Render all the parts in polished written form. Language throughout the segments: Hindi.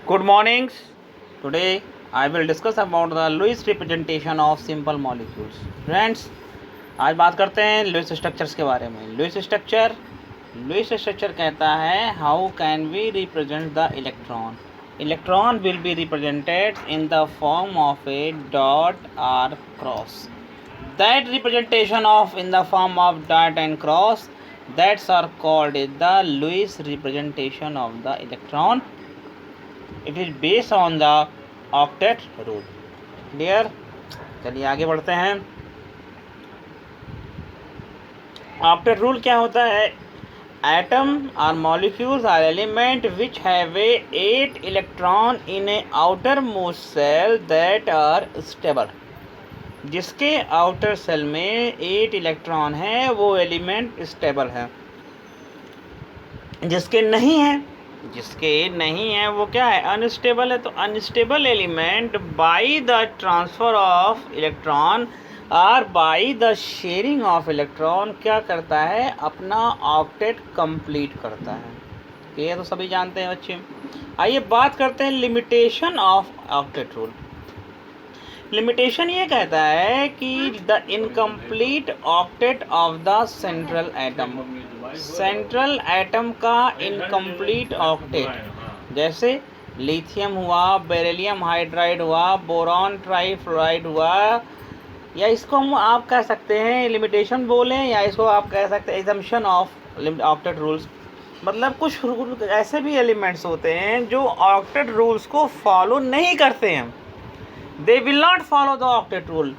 Good mornings. Today I will discuss about the Lewis representation of simple molecules. Friends, आज बात करते हैं लुईस स्ट्रक्चर्स के बारे में. लुईस स्ट्रक्चर कहता है how can we represent the electron. Electron will be represented in the form of a dot or cross. That representation of in the form of dot and cross, that's are called the Lewis representation of the electron. It is based on the octet rule. Clear? चलिए आगे बढ़ते हैं. ऑक्टेट रूल क्या होता है? एटम और molecules are element which have a 8 electron in a outer most shell that are stable. जिसके आउटर सेल में 8 इलेक्ट्रॉन है वो एलिमेंट स्टेबल है. जिसके नहीं है वो क्या है? अनस्टेबल है. तो unstable element by the transfer of electron और by the sharing of electron क्या करता है? अपना ऑक्टेट कंप्लीट करता है. ये तो सभी जानते हैं बच्चे. आइए बात करते हैं limitation of octet rule. Limitation ये कहता है कि the incomplete octet of the central atom का इनकम्प्लीट ऑक्टेट, जैसे लिथियम हुआ, बेरिलियम हाइड्राइड हुआ, बोरॉन ट्राईफ्लोराइड हुआ, या इसको हम आप कह सकते हैं लिमिटेशन बोलें, या इसको आप कह सकते हैं एग्जम्पशन ऑफ ऑक्टेट रूल्स. मतलब कुछ रूल ऐसे भी एलिमेंट्स होते हैं जो ऑक्टेट रूल्स को फॉलो नहीं करते हैं. They will not follow the octet rule,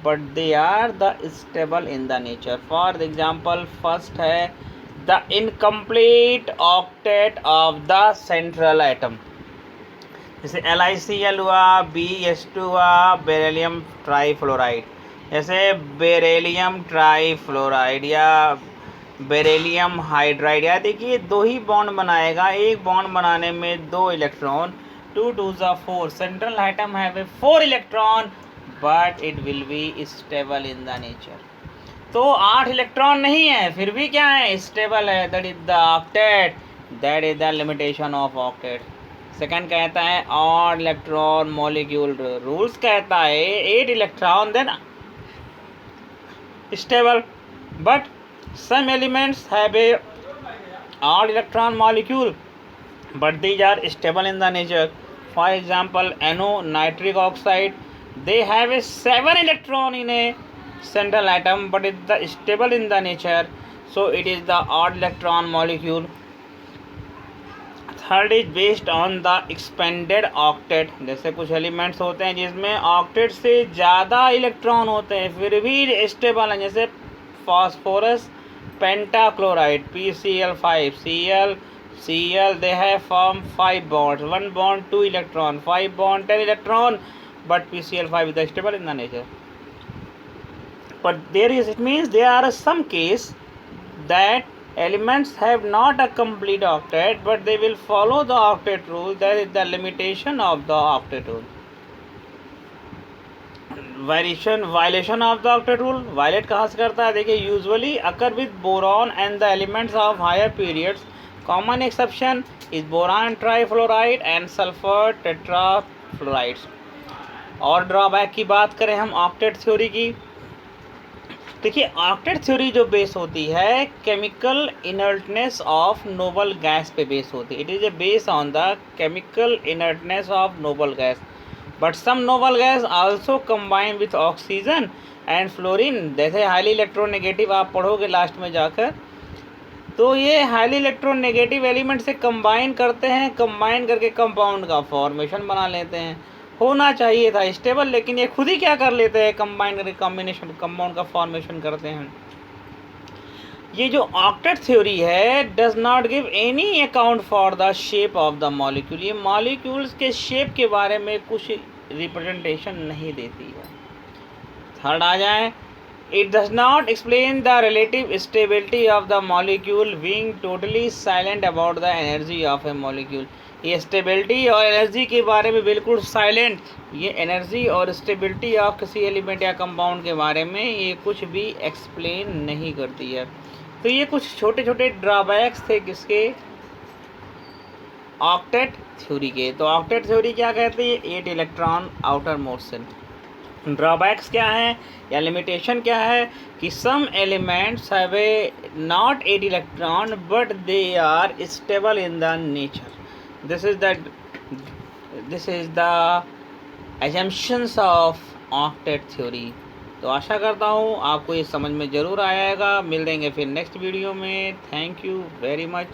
but they are the stable in the nature. For example, first है the incomplete octet of the central atom. जैसे LiCl हुआ, BH2 हुआ, बेरिलियम ट्राईफ्लोराइड. जैसे बेरिलियम ट्राईफ्लोराइड या बेरिलियम हाइड्राइड. या देखिए दो ही बॉन्ड बनाएगा. एक बॉन्ड बनाने में 2 electron, 2 2s are 4. Central atom have a 4 electron, but it will be stable in the nature. तो 8 इलेक्ट्रॉन नहीं है फिर भी क्या है? स्टेबल है. That is the octet. That is the limitation of octet. Second कहता है ऑड इलेक्ट्रॉन मॉलिक्यूल रूल्स. कहता है 8 electron then stable, but some elements have a odd electron molecule but these are stable in the nature. For example, NO nitric oxide, they have a 7 electron in a central atom but it is stable in the nature, so it is the odd electron molecule. Third is based on the expanded octet. जैसे कुछ एलिमेंट्स होते हैं जिसमें ऑक्टेट से ज़्यादा इलेक्ट्रॉन होते हैं फिर भी स्टेबल हैं. जैसे phosphorus pentachloride PCl5 Cl they have formed 5 bonds. 1 bond 2 electron, 5 bond 10 electron, but PCl5 is stable in the nature. But it means there are some case that elements have not a complete octet but they will follow the octet rule. That is the limitation of the octet rule. Violation of the octet rule. Violate कहाँ से करता है? देखिए usually occur with boron and the elements of higher periods. Common exception is boron trifluoride and sulphur tetrafluorides. और ड्रॉबैक की बात करें हम ऑक्टेट थ्योरी की. देखिए ऑक्टेट थ्योरी जो बेस होती है chemical inertness of noble gas पे बेस होती है. It is a base on the chemical inertness of noble gas. But some noble gas also combine with oxygen and fluorine. जैसे हाईली इलेक्ट्रोनेगेटिव आप पढ़ोगे लास्ट में जाकर, तो ये हाईली इलेक्ट्रोनेगेटिव एलिमेंट से कंबाइन करते हैं. कंबाइन करके कंपाउंड का फॉर्मेशन बना लेते हैं. होना चाहिए था स्टेबल, लेकिन ये खुद ही क्या कर लेते हैं? कंबाइन करके कॉम्बिनेशन कंपाउंड का फॉर्मेशन करते हैं. ये जो ऑक्टेट थ्योरी है does not give any account for the shape of the molecule. ये मॉलिक्यूल्स के शेप के बारे में कुछ रिप्रेजेंटेशन नहीं देती है. थर्ड आ जाए, it does not explain the relative stability of the molecule being totally silent about the energy of A molecule. ये स्टेबिलिटी और एनर्जी के बारे में बिल्कुल साइलेंट. ये एनर्जी और स्टेबिलिटी ऑफ किसी एलिमेंट या कंपाउंड के बारे में ये कुछ भी एक्सप्लेन नहीं करती है. तो ये कुछ छोटे छोटे ड्रॉबैक्स थे किसके? ऑक्टेट थ्योरी के। तो ऑक्टेट थ्योरी क्या कहती है? 8 electron outer most shell. Drawbacks क्या हैं या लिमिटेशन क्या है कि some elements have a not 8 electron but they are stable in the nature. This is the assumptions of octet theory. तो आशा करता हूँ आपको ये समझ में ज़रूर आएगा। मिल देंगे फिर नेक्स्ट वीडियो में। Thank you very much.